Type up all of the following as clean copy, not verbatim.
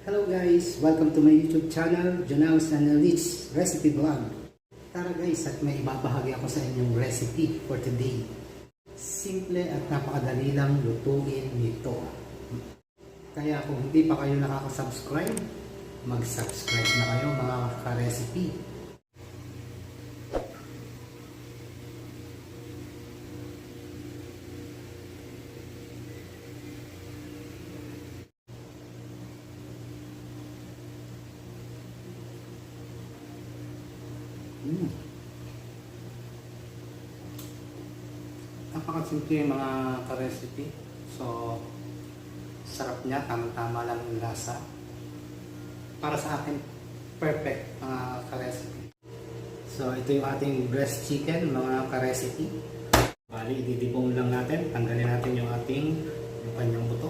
Hello guys! Welcome to my YouTube channel, Jonaus Analytics Recipe Vlog. Tara guys, at may ibabahagi ako sa inyong recipe for today. Simple at napakadali lang lutuin nito. Kaya kung hindi pa kayo nakaka-subscribe, mag-subscribe na kayo mga ka-recipe. Napakasimple yung mga ka-recipe. So, sarap niya, tama-tama lang yung lasa. Para sa akin, perfect mga ka-recipe. So, ito yung ating breast chicken, mga ka-recipe. Bali, ididibong lang natin. Tanggalin natin yung kanyang buto.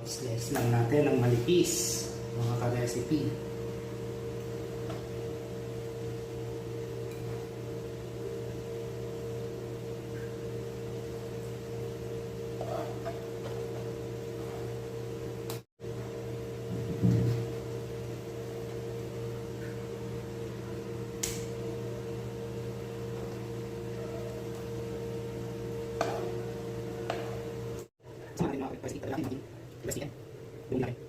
Slice lang natin ng manipis, mga ka-recipe. Chicken. Bumili natin.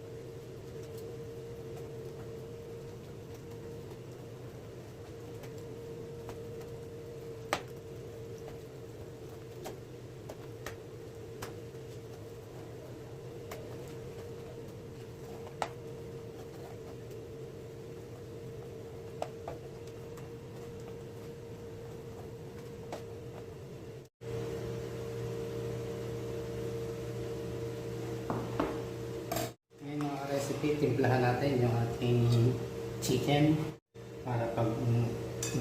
Timplahan natin yung ating chicken para pag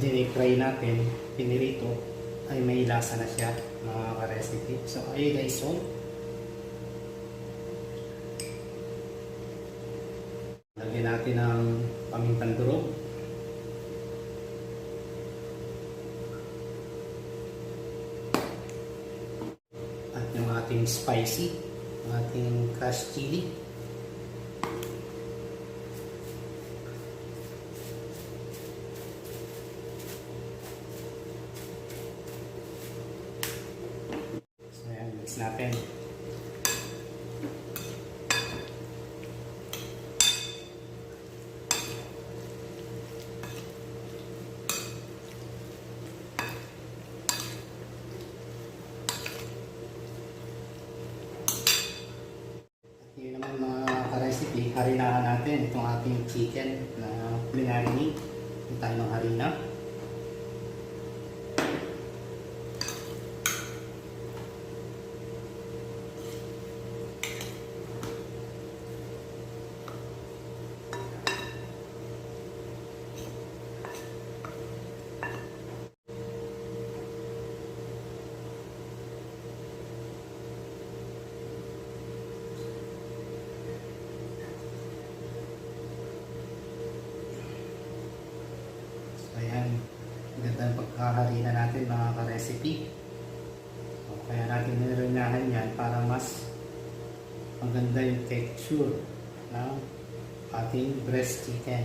dinifry natin, pinirito, ay may lasa na siya mga ka-recipe. So ayun guys, so lagyan natin ng pamintang durog, at yung ating spicy, ating crushed chili. Natin. Yun naman mga ka-recipe, harinahan natin itong ating chicken na pinarinate. Ito tayo ng harina. Ayan, gandang pagkaharina natin mga ka-recipe. So, kaya natin nirinahan yan para mas maganda yung texture ng ating breast chicken.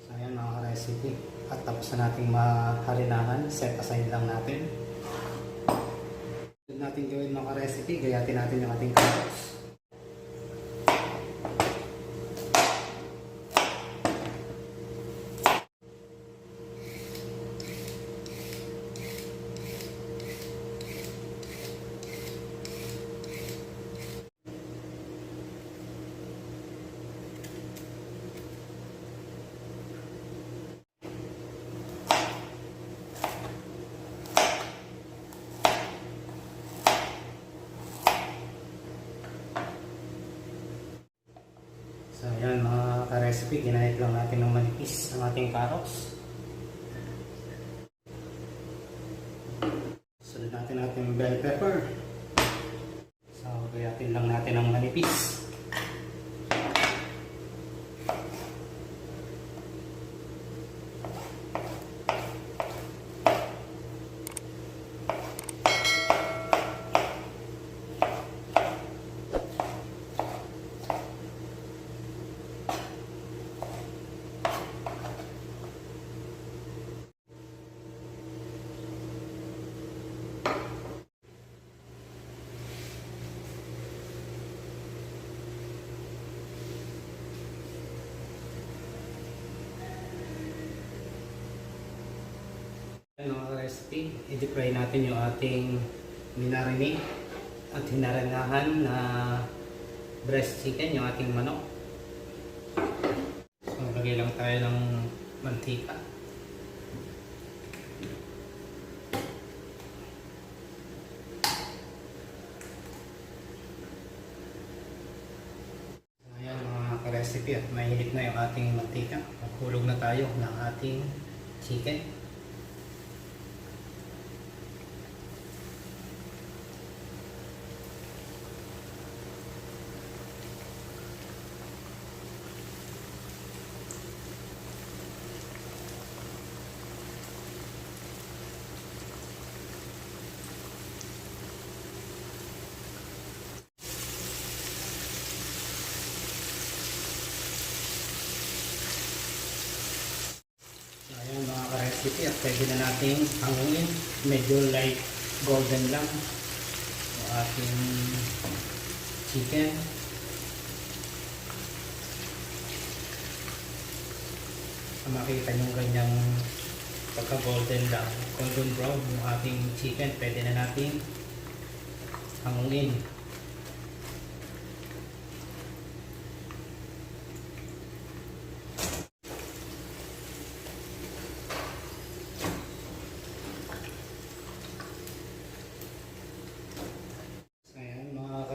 So ayan mga ka-recipe, at tapos na nating maharinahan, set aside lang natin. Natin gawin mga recipe, gayatin natin yung ating carrots. So ayan mga ka-recipe, ginahit lang natin ng manipis ang ating carrots. Sunod natin ating bell pepper. So gayatin lang natin ng manipis. Mga recipe, i-fry natin yung ating minarinate at hinaranahan na breast chicken, yung ating manok. So, lagay lang tayo ng mantika. So, ayan mga ka-recipe, at mahinit na yung ating mantika. Maghulog na tayo ng ating chicken. Ayan mga ka-recipe, at pwede na natin hanguin. Medyo light golden lang yung ating chicken. So, makita nyo ganyang pagka golden lang, golden brown yung ating chicken, pwede na natin hanguin.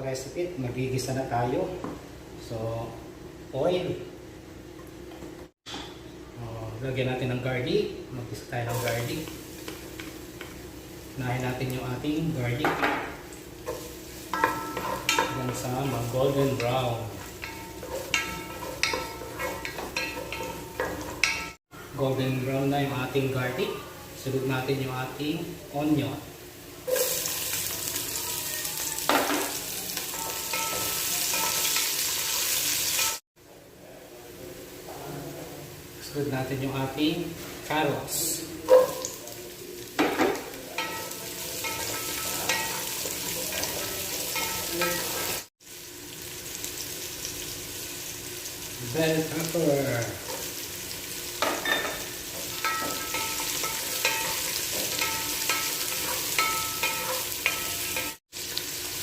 Recipe, magigisa na tayo. So, oil. Lagyan natin ng garlic. Magisa tayo ng garlic. Unahin natin yung ating garlic hanggang sa mag-golden brown. Golden brown na yung ating garlic. Sunod natin yung ating onion. Sunod natin yung ating carrots. Bell pepper.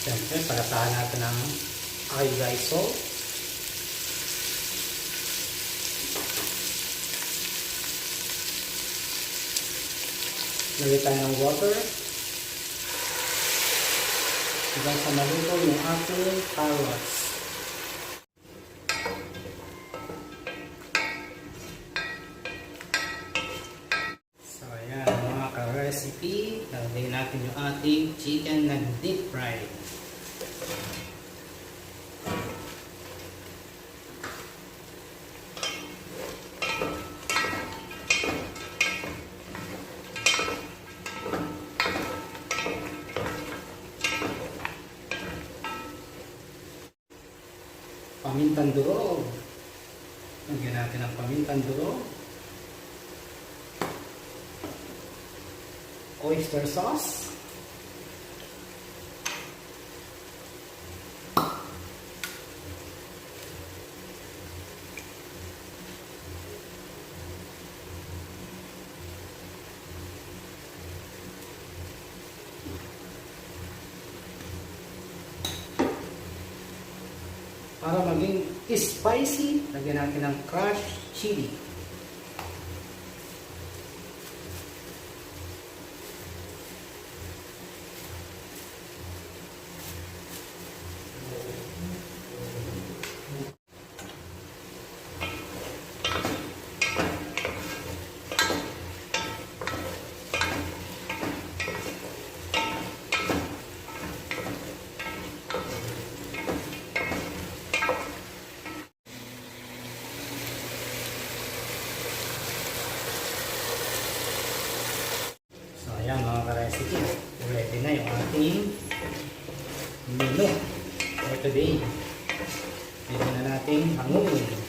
Siyempre, palatahan natin ng iodized salt. Lagay tayo ng water hanggang sa maluto yung ating carrots. So ayan mga ka-recipe, lagay natin yung ating chicken na deep fried. Pamintang durog. Lagyan natin ang pamintang durog. Oyster sauce. Para maging spicy, lagyan natin ng crushed chili. ating menu for today. Pwede na natin hanguin.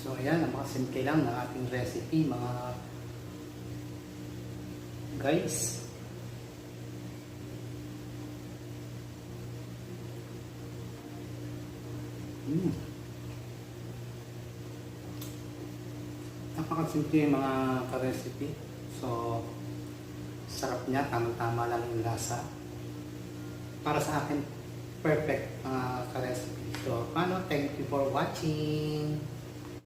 So ayan, napakasimple lang ng ating recipe mga guys. Napakasimple yung mga ka-recipe. So sarap niya, tamang-tama lang yung lasa. Para sa akin, perfect mga ka-recipe. So paano? Thank you for watching.